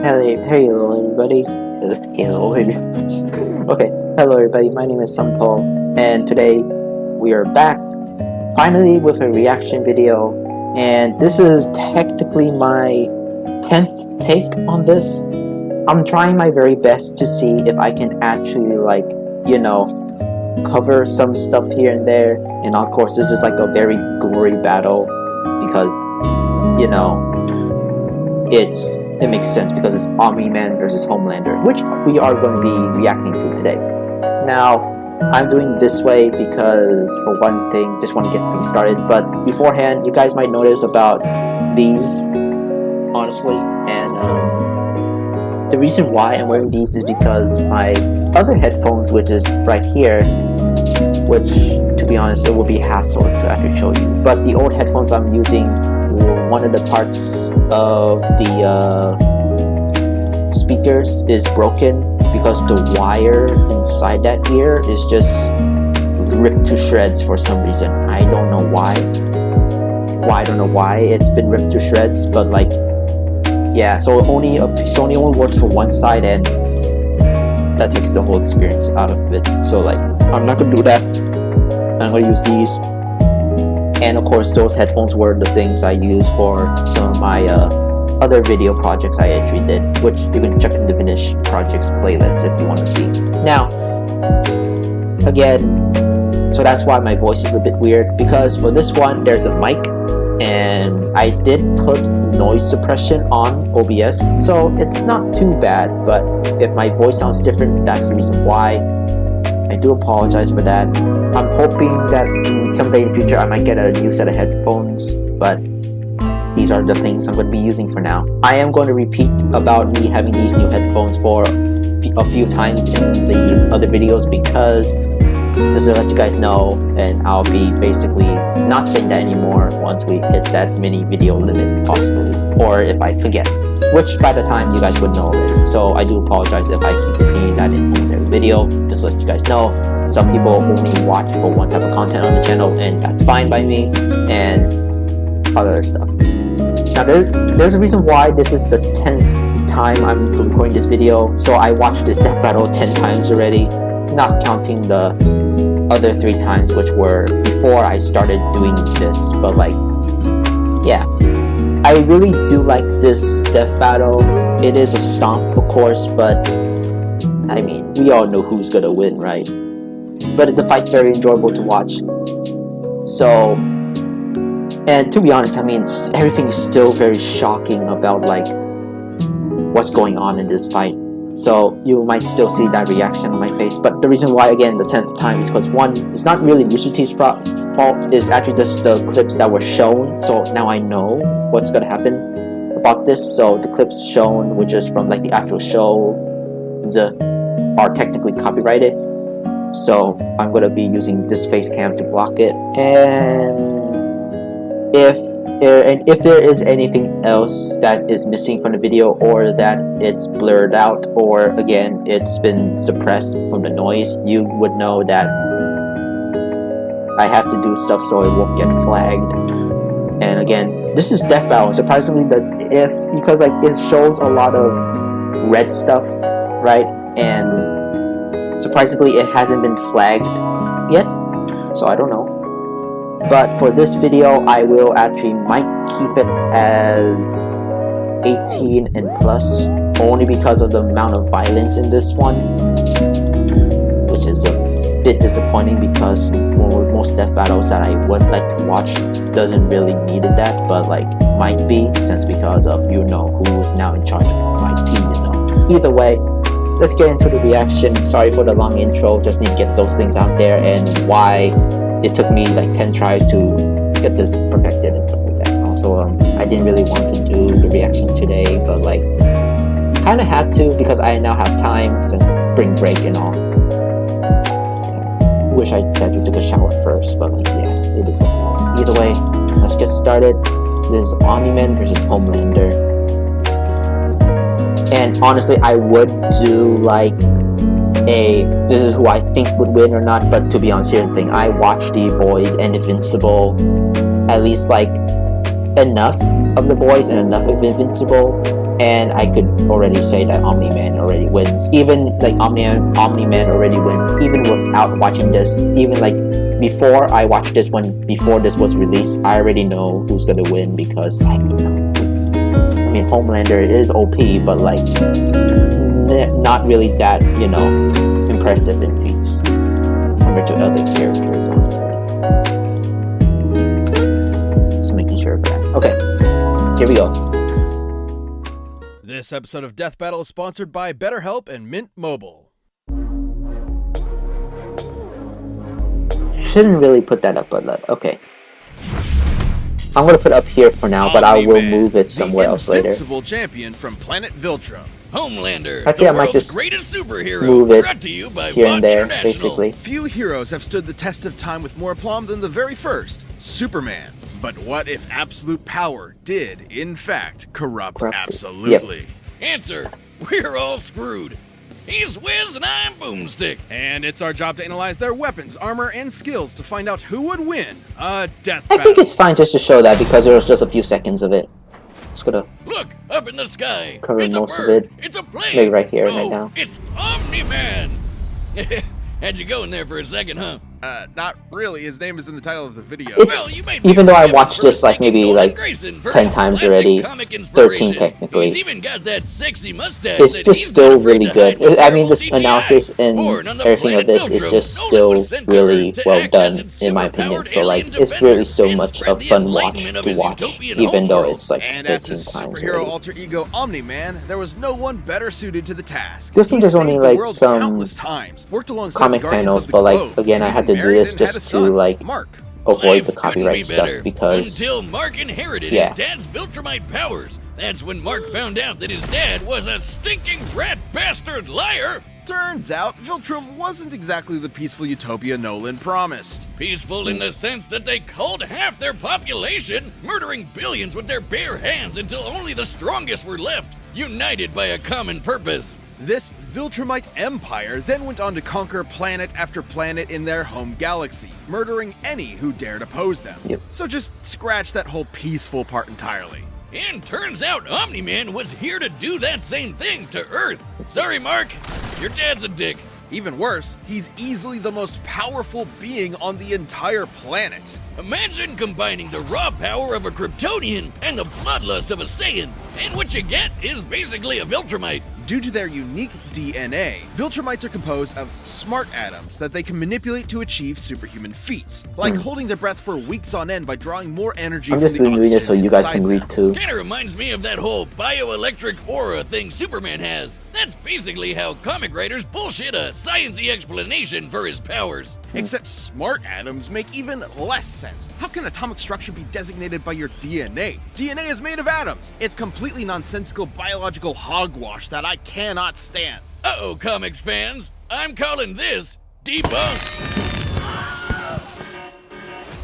Hello everybody. Hello Okay, hello everybody. My name is Sampol, and today we are back finally with a reaction video. And this is technically my 10th take on this. I'm trying my very best to see if I can actually, cover some stuff here and there. And of course, this is like a very gory battle because, it makes sense because it's Omni-Man versus Homelander, which we are going to be reacting to today. Now, I'm doing this way because, for one thing, just want to get things started. But beforehand, you guys might notice about these, honestly. And the reason why I'm wearing these is because my other headphones, which is right here, which, to be honest, it will be hassle to actually show you. But the old headphones I'm using, one of the parts of the speakers is broken because the wire inside that ear is just ripped to shreds for some reason. I don't know why. I don't know why it's been ripped to shreds, but yeah. So it only works for one side, and that takes the whole experience out of it. So I'm not gonna do that. I'm gonna use these. And of course, those headphones were the things I used for some of my other video projects I actually did, which you can check in the finished projects playlist if you want to see. Now, again, so that's why my voice is a bit weird, because for this one, there's a mic, and I did put noise suppression on OBS, so it's not too bad, but if my voice sounds different, that's the reason why. I do apologize for that. I'm hoping that someday in the future I might get a new set of headphones, but these are the things I'm going to be using for now. I am going to repeat about me having these new headphones for a few times in the other videos, because just to let you guys know, and I'll be basically not saying that anymore once we hit that mini video limit, possibly, or if I forget, which by the time you guys would know already. So I do apologize if I keep repeating that in almost every video. Just to let you guys know, some people only watch for one type of content on the channel, and that's fine by me, and other stuff. Now there's a reason why this is the 10th time I'm recording this video. So I watched this death battle 10 times already, not counting the other 3 times which were before I started doing this. But yeah, I really do like this death battle. It is a stomp, of course, but I mean, we all know who's gonna win, right? But the fight's very enjoyable to watch. So, and to be honest, I mean, everything is still very shocking about what's going on in this fight. So you might still see that reaction on my face. But the reason why, again, the 10th time is because, one, it's not really Mr. T's fault. It's actually just the clips that were shown. So now I know what's gonna happen about this. So the clips shown, which is from the actual show, are technically copyrighted. So I'm gonna be using this face cam to block it. And if there is anything else that is missing from the video, or that it's blurred out, or again it's been suppressed from the noise, you would know that I have to do stuff so it won't get flagged. And again, this is death battle. Surprisingly, because it shows a lot of red stuff, right? And surprisingly, it hasn't been flagged yet, so I don't know. But for this video, I will might keep it as 18 and plus, only because of the amount of violence in this one, which is a bit disappointing, because for most death battles that I would like to watch doesn't really need that, but might be, since because of who's now in charge of my team. Either way, let's get into the reaction. Sorry for the long intro, just need to get those things out there, and why it took me 10 tries to get this perfected and stuff like that. Also, I didn't really want to do the reaction today, but kind of had to, because I now have time since spring break and all. Wish I actually took a shower first, but yeah, it is what it is. Either way, let's get started. This is Omni-Man versus Homelander. And honestly, I would do this is who I think would win or not, but to be honest, here's the thing. I watched The Boys and Invincible at least enough of the boys and enough of Invincible, and I could already say that Omni-Man already wins. Even like Omni-Man already wins, even without watching this. Even like before I watched this one, before this was released, I already know who's gonna win because I mean Homelander is OP, but like not really that, you know, impressive in feats compared to other characters, honestly. Just making sure of that. Okay, here we go. This episode of Death Battle is sponsored by BetterHelp and Mint Mobile. Shouldn't really put that up, but okay. I'm gonna put it up here for now, but I will move it somewhere else later. The Invincible champion from planet Viltrum. Homelander, Actually, I might just greatest superhero, move it brought to you by here and there, basically. Few heroes have stood the test of time with more aplomb than the very first, Superman. But what if absolute power did, in fact, corrupt absolutely? Yep. Answer, we're all screwed. He's Wiz and I'm Boomstick. And it's our job to analyze their weapons, armor, and skills to find out who would win a death battle. I think it's fine just to show that because there was just a few seconds of it. Just gonna look up in the sky. cover it's most a of bird. it. It's a plane. Maybe right here, no, right now. It's Omni-Man. Had you going there for a second, huh? Not really. His name is in the title of the video. It's, even though I watched this like maybe like 10 times already, 13 technically, He's even got that sexy mustache. it's just still really good. I mean, this analysis and everything of this is just still really well done, in my opinion. So like, it's really still much a fun watch to watch, even though it's like 13 as his times superhero already. alter ego Omni-Man, there was no one better suited to the task. I think there's only saved the like world some countless times, worked alongside comic Guardians panels, of the but like Globe, again, I had to do married this and had a just to son, like Mark. avoid the Life couldn't copyright be stuff better. because Until Mark inherited yeah. his dad's Viltrumite powers. That's when Mark found out that his dad was a stinking rat bastard liar. Turns out, Viltrum wasn't exactly the peaceful utopia Nolan promised. Peaceful in the sense that they culled half their population, murdering billions with their bare hands until only the strongest were left, united by a common purpose. This Viltrumite empire then went on to conquer planet after planet in their home galaxy, murdering any who dared oppose them. Yep. So just scratch that whole peaceful part entirely. And turns out Omni-Man was here to do that same thing to Earth. Sorry, Mark, your dad's a dick. Even worse, he's easily the most powerful being on the entire planet. Imagine combining the raw power of a Kryptonian and the bloodlust of a Saiyan, and what you get is basically a Viltrumite. Due to their unique DNA, Viltrumites are composed of smart atoms that they can manipulate to achieve superhuman feats, like holding their breath for weeks on end by drawing more energy I'm from just the doing this so oxygen you guys inside can them. read too. Kinda reminds me of that whole bioelectric aura thing Superman has. That's basically how comic writers bullshit a science-y explanation for his powers. Except smart atoms make even less sense. How can atomic structure be designated by your DNA? DNA is made of atoms. It's completely nonsensical biological hogwash that I cannot stand. Uh-oh, comics fans, I'm calling this debunked.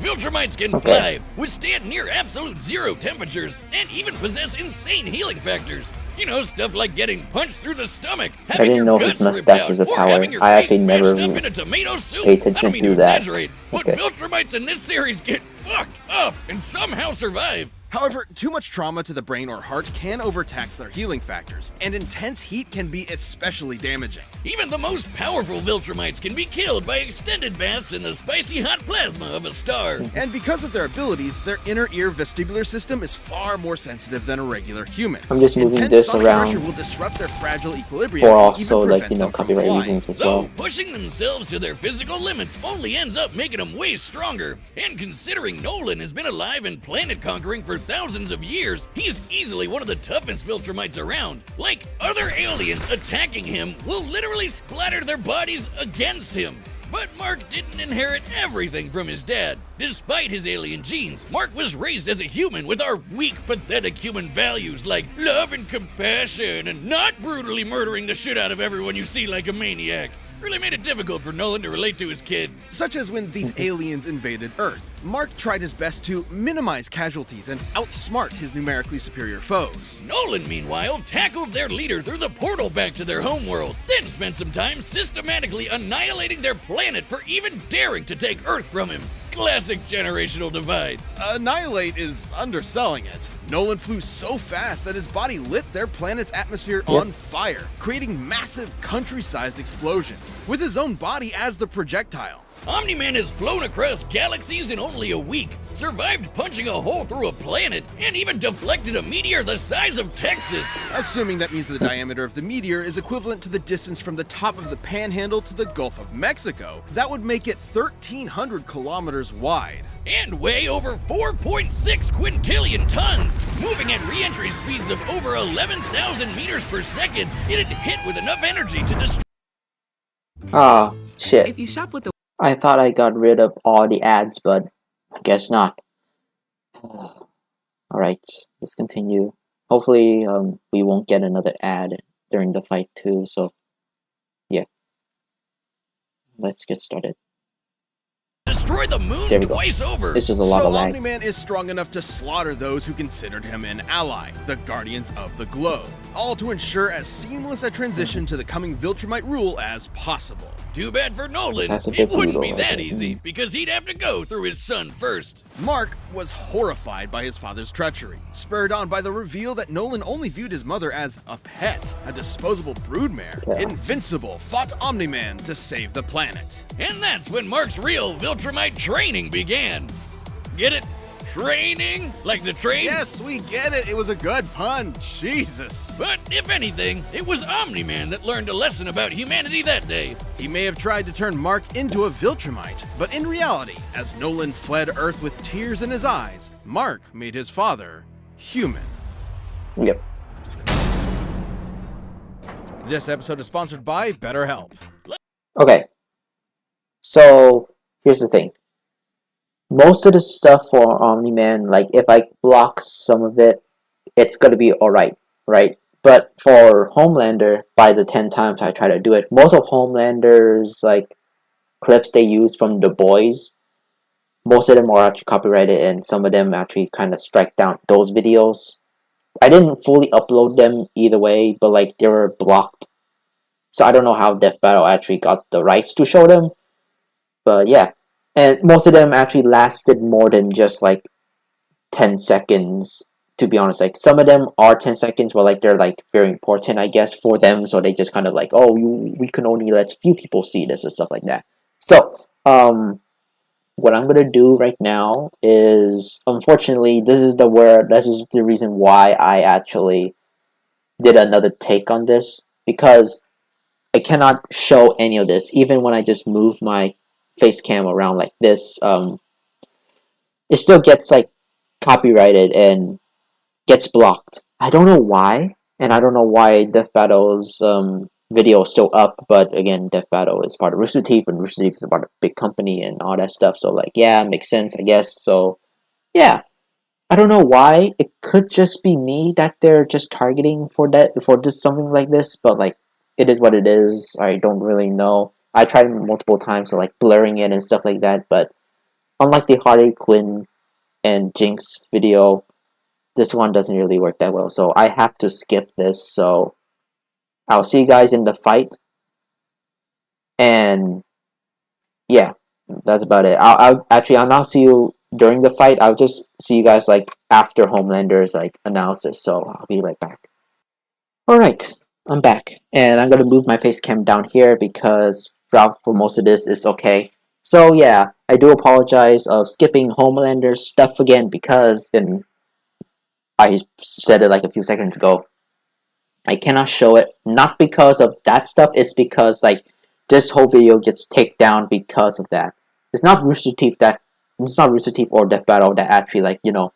Viltrumites can fly, withstand near absolute zero temperatures, and even possess insane healing factors. You know, stuff like getting punched through the stomach, I didn't know his mustache is a power. I actually never paid attention to that. But Viltrumites in this series get fucked up and somehow survive. However, too much trauma to the brain or heart can overtax their healing factors, and intense heat can be especially damaging. Even the most powerful Viltrumites can be killed by extended baths in the spicy hot plasma of a star. And because of their abilities, their inner ear vestibular system is far more sensitive than a regular human. I'm just moving Intense this sonic around pressure will disrupt their fragile equilibrium for and also even like, prevent you know, them from copyright flying. reasons as Though well. pushing themselves to their physical limits only ends up making them way stronger. And considering Nolan has been alive and planet conquering for thousands of years, he's easily one of the toughest Viltrumites around. Like, other aliens attacking him will literally splatter their bodies against him. But Mark didn't inherit everything from his dad. Despite his alien genes, Mark was raised as a human with our weak, pathetic human values like love and compassion and not brutally murdering the shit out of everyone you see like a maniac. Really made it difficult for Nolan to relate to his kid. Such as when these aliens invaded Earth. Mark tried his best to minimize casualties and outsmart his numerically superior foes. Nolan, meanwhile, tackled their leader through the portal back to their homeworld, then spent some time systematically annihilating their planet for even daring to take Earth from him. Classic generational divide. Annihilate is underselling it. Nolan flew so fast that his body lit their planet's atmosphere on fire, creating massive country-sized explosions, with his own body as the projectile. Omni-Man has flown across galaxies in only a week, survived punching a hole through a planet, and even deflected a meteor the size of Texas. Assuming that means the diameter of the meteor is equivalent to the distance from the top of the Panhandle to the Gulf of Mexico, that would make it 1,300 kilometers wide. And weigh over 4.6 quintillion tons. Moving at re-entry speeds of over 11,000 meters per second, it had hit with enough energy to destroy. Ah, shit. If you shop with the I thought I got rid of all the ads, but I guess not. Alright, let's continue. Hopefully, we won't get another ad during the fight too, so yeah. Let's get started. Destroy the moon There we go. twice over. This is a lot So of lag. Omni-Man is strong enough to slaughter those who considered him an ally, the Guardians of the Globe, all to ensure as seamless a transition to the coming Viltrumite rule as possible. Too bad for Nolan. That's a It bit wouldn't be brutal, that okay. easy, because he'd have to go through his son first. Mark was horrified by his father's treachery, spurred on by the reveal that Nolan only viewed his mother as a pet, a disposable broodmare. Yeah. Invincible fought Omni-Man to save the planet. And that's when Mark's real Viltrumite training began. Get it? Training? Like the train? Yes, we get it. It was a good pun. Jesus. But if anything, it was Omni-Man that learned a lesson about humanity that day. He may have tried to turn Mark into a Viltrumite, but in reality, as Nolan fled Earth with tears in his eyes, Mark made his father human. Yep. This episode is sponsored by BetterHelp. Okay. So, here's the thing. Most of the stuff for Omni-Man, like, if I block some of it, it's gonna be alright, right? But for Homelander, by the 10 times I try to do it, most of Homelander's, like, clips they use from The Boys, most of them are actually copyrighted, and some of them actually kind of strike down those videos. I didn't fully upload them either way, but, like, they were blocked. So I don't know how Death Battle actually got the rights to show them. But yeah. And most of them actually lasted more than just like 10 seconds, to be honest. Like, some of them are 10 seconds, but like they're like very important, I guess, for them. So they just kind of like, oh, we can only let few people see this or stuff like that. So, what I'm gonna do right now is, unfortunately, this is the reason why I actually did another take on this, because I cannot show any of this, even when I just move my face cam around like this. It still gets like copyrighted and gets blocked. I don't know why, and I don't know why Death Battle's video is still up. But again, Death Battle is part of Rooster Teeth, and Rooster Teeth is about a big company and all that stuff. So like, yeah, it makes sense, I guess. So yeah, I don't know why. It could just be me that they're just targeting for this something like this. But like, it is what it is. I don't really know. I tried multiple times to like blurring it and stuff like that, but unlike the Harley Quinn and Jinx video, this one doesn't really work that well. So I have to skip this. So I'll see you guys in the fight. And yeah, that's about it. I'll not see you during the fight. I'll just see you guys like after Homelander's like analysis. So I'll be right back. Alright, I'm back. And I'm gonna move my face cam down here because for most of this is okay. So yeah, I do apologize of skipping Homelander stuff again, because, and I said it like a few seconds ago, I cannot show it, not because of that stuff, it's because like this whole video gets taken down because of that. It's not Rooster Teeth or Death Battle that actually like, you know,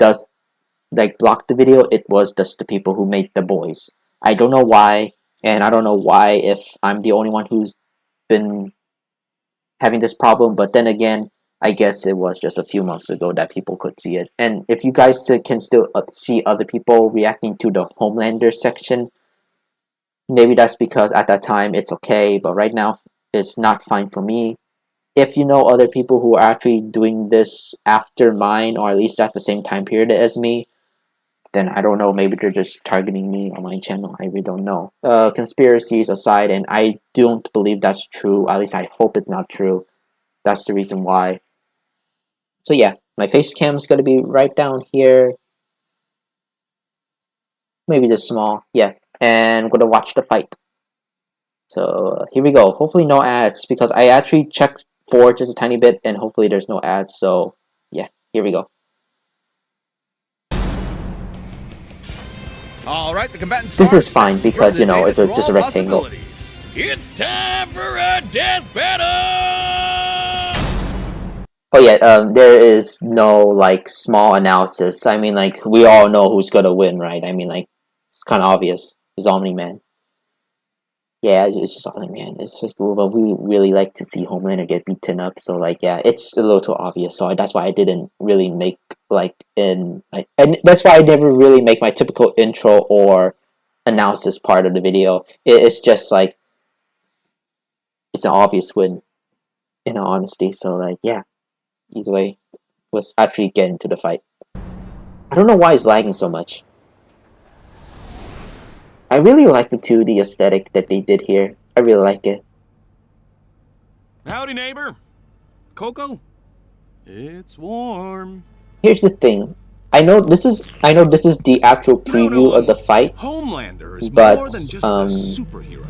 does like block the video. It was just the people who made The Boys. I don't know why, and I don't know why if I'm the only one who's been having this problem, but then again, I guess it was just a few months ago that people could see it. And if you guys can still see other people reacting to the Homelander section, maybe that's because at that time it's okay, but right now it's not fine for me. If you know other people who are actually doing this after mine, or at least at the same time period as me, then I don't know, maybe they're just targeting me on my channel. I really don't know. Conspiracies aside, and I don't believe that's true, at least I hope it's not true. That's the reason why. So yeah, my face cam is going to be right down here. Maybe this small. Yeah. And I'm going to watch the fight. So here we go. Hopefully no ads, because I actually checked for just a tiny bit, and hopefully there's no ads. So yeah, here we go. All right, the combatants. This is fine because, you know, it's just a rectangle. It's time for a death battle! Oh yeah, there is no like small analysis. I mean, like, we all know who's gonna win, right? I mean, like, it's kind of obvious. It's Omni-Man. Yeah, it's just Omni-Man. It's like, well, we really like to see Homelander get beaten up, so like, yeah, it's a little too obvious. So that's why I didn't really make and that's why I never really make my typical intro or analysis part of the video. It's just like, it's an obvious win, in all honesty. So like, yeah, either way, let's actually get into the fight. I don't know why it's lagging so much. I really like the 2D aesthetic that they did here. I really like it. Howdy, neighbor. Coco? It's warm. Here's the thing. I know this is the actual preview of the fight. Homelander is but, more than just a superhero.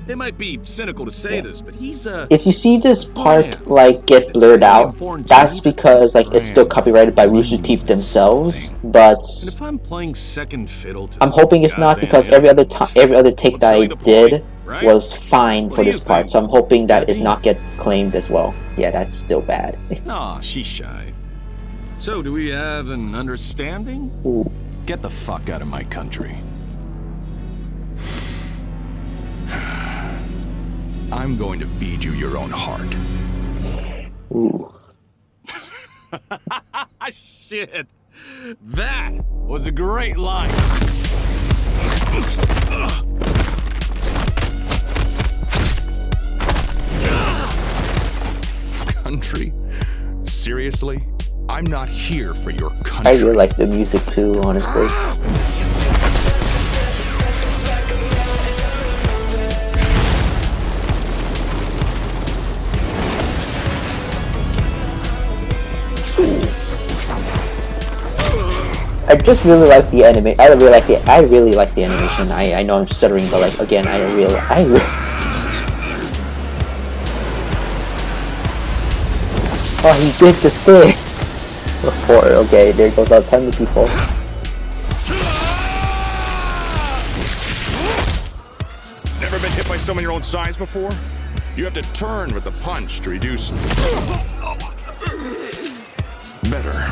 It might be cynical to say this, but he's a... If you see this part like get blurred out, that's because like it's still copyrighted by Rooster Teeth themselves. But and if I'm playing second fiddle to I'm hoping it's not, because every other take that I did was fine for this part. So I'm hoping that it's not get claimed as well. Yeah, that's still bad. Aw, she's shy. So, do we have an understanding? Ooh. Get the fuck out of my country. I'm going to feed you your own heart. Ooh. Shit. That was a great line. Country? Seriously? I'm not here for your country. I really like the music too, honestly. I just really like the anime. I really like the animation. I know I'm stuttering, but like, again, I really Oh, he did the thing. Poor. Okay, there goes our 10 people. Never been hit by someone your own size before? You have to turn with the punch to reduce. Better.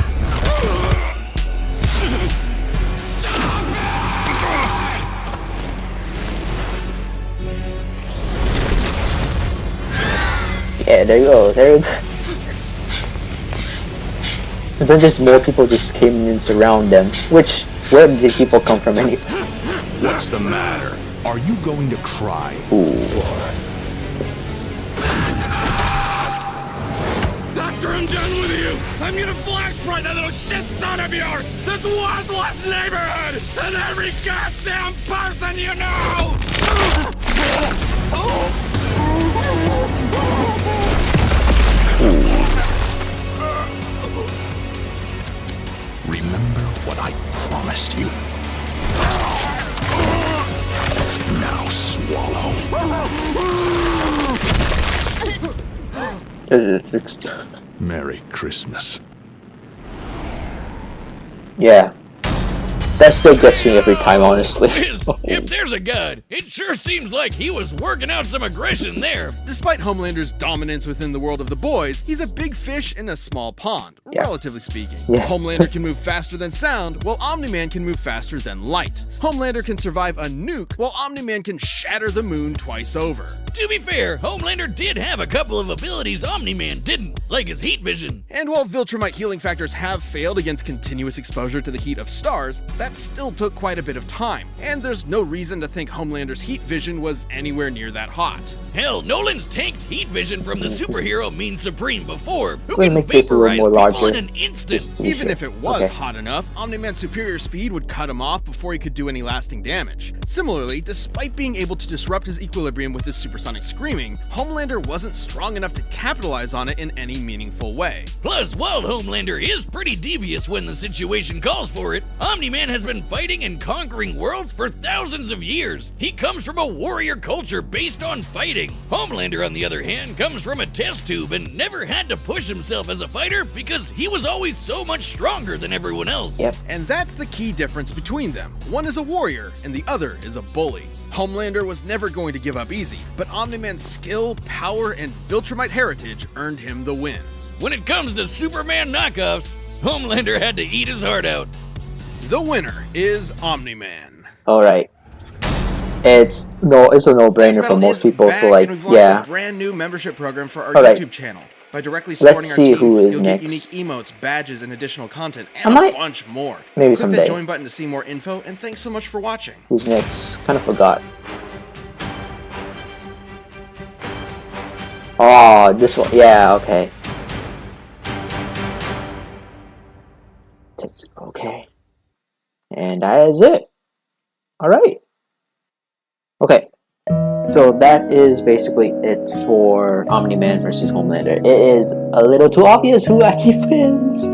Yeah, there you go. There you go. And then just more people just came in and surround them. Which, where did these people come from anyway? What's the matter? Are you going to cry? Ooh. After I'm done with you, I'm gonna flash right that little shit son of yours! This worthless neighborhood! And every goddamn person you know! Remember what I promised you. Now swallow. Merry Christmas. Yeah. That still gets me every time, honestly. If there's a god, it sure seems like he was working out some aggression there. Despite Homelander's dominance within the world of the boys, he's a big fish in a small pond, relatively speaking. Yeah. Homelander can move faster than sound, while Omni-Man can move faster than light. Homelander can survive a nuke, while Omni-Man can shatter the moon twice over. To be fair, Homelander did have a couple of abilities Omni-Man didn't, like his heat vision. And while Viltrumite healing factors have failed against continuous exposure to the heat of stars, that still took quite a bit of time, and there's no reason to think Homelander's heat vision was anywhere near that hot. Hell, Nolan's tanked heat vision from the superhero Mean Supreme before, who We're can gonna make this a little vaporize more people larger, in an instant. Even if it was hot enough, Omni-Man's superior speed would cut him off before he could do any lasting damage. Similarly, despite being able to disrupt his equilibrium with his supersonic screaming, Homelander wasn't strong enough to capitalize on it in any meaningful way. Plus, while Homelander is pretty devious when the situation calls for it, Omni-Man has been fighting and conquering worlds for thousands of years. He comes from a warrior culture based on fighting. Homelander, on the other hand, comes from a test tube and never had to push himself as a fighter because he was always so much stronger than everyone else. Yep. And that's the key difference between them. One is a warrior, and the other is a bully. Homelander was never going to give up easy, but Omni-Man's skill, power, and Viltrumite heritage earned him the win. When it comes to Superman knockoffs, Homelander had to eat his heart out. The winner is Omni-Man. Alright. It's a no-brainer for most people, so like, yeah. A brand new membership program for our Alright. YouTube channel. By directly supporting Let's our see team, who is you'll next. get unique emotes, badges, and additional content, I and might- a bunch more. maybe Click someday. the join button to see more info, and thanks so much for watching. Who's next? Kind of forgot. Oh, this one. Yeah, okay. That's okay. And that is it. Alright. Okay. So that is basically it for Omni-Man versus Homelander. It is a little too obvious who actually wins.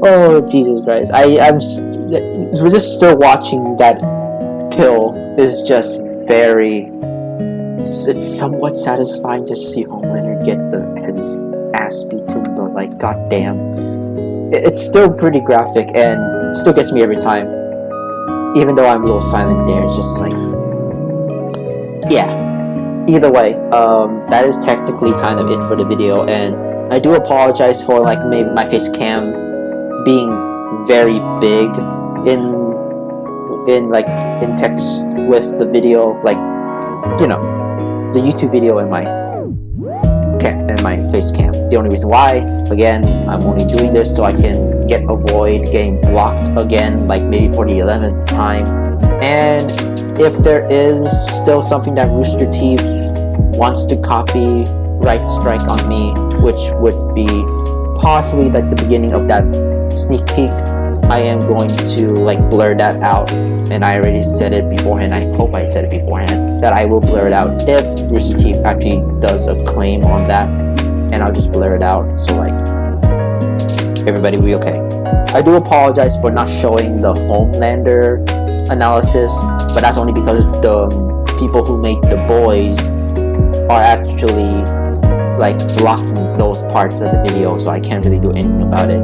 Oh, Jesus Christ. We're just still watching that kill is just very... It's somewhat satisfying just to see Homelander get his ass beaten, but like, goddamn. It's still pretty graphic and still gets me every time. Even though I'm a little silent there, it's just like... Yeah. Either way, that is technically kind of it for the video, and I do apologize for like maybe my face cam being very big in text with the video, like, you know, the YouTube video and my face cam. The only reason why, again, I'm only doing this so I can avoid getting blocked again, like maybe for the 11th time. And if there is still something that Rooster Teeth wants to copyright strike on me, which would be possibly like the beginning of that sneak peek, I am going to like blur that out, and I already said it beforehand. I hope I said it beforehand that I will blur it out if Rooster Teeth actually does a claim on that, and I'll just blur it out so like everybody will be okay. I do apologize for not showing the Homelander analysis, but that's only because the people who make The Boys are actually like blocking those parts of the video, so I can't really do anything about it.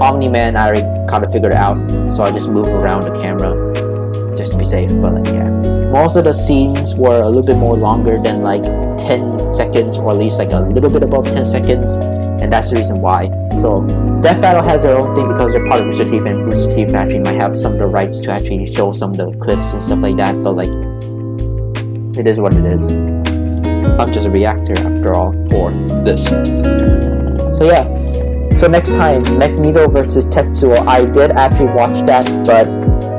Omni-Man, I already kind of figured it out, so I just move around the camera just to be safe, but like, yeah. Most of the scenes were a little bit more longer than like 10 seconds, or at least like a little bit above 10 seconds, and that's the reason why. So Death Battle has their own thing because they're part of Rooster Teeth, and Rooster Teeth actually might have some of the rights to actually show some of the clips and stuff like that, but like, it is what it is. I'm just a reactor after all for this. So yeah. So next time, Magneto versus Tetsuo. I did actually watch that, but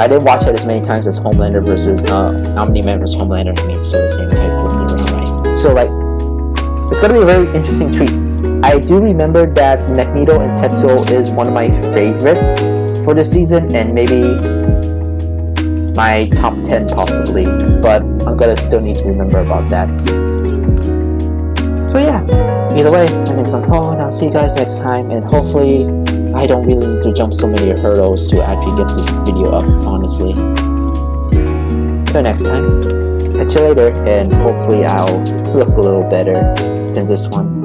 I didn't watch it as many times as Homelander versus Omni-Man versus Homelander. I mean, it's still the same if I flip it around, right? So like, it's gonna be a very interesting treat. I do remember that Magneto and Tetsuo is one of my favorites for this season, and maybe my top 10 possibly, but I'm gonna still need to remember about that. So yeah, either way, my name's Paul, and I'll see you guys next time, and hopefully I don't really need to jump so many hurdles to actually get this video up, honestly. Till next time, catch you later, and hopefully I'll look a little better than this one.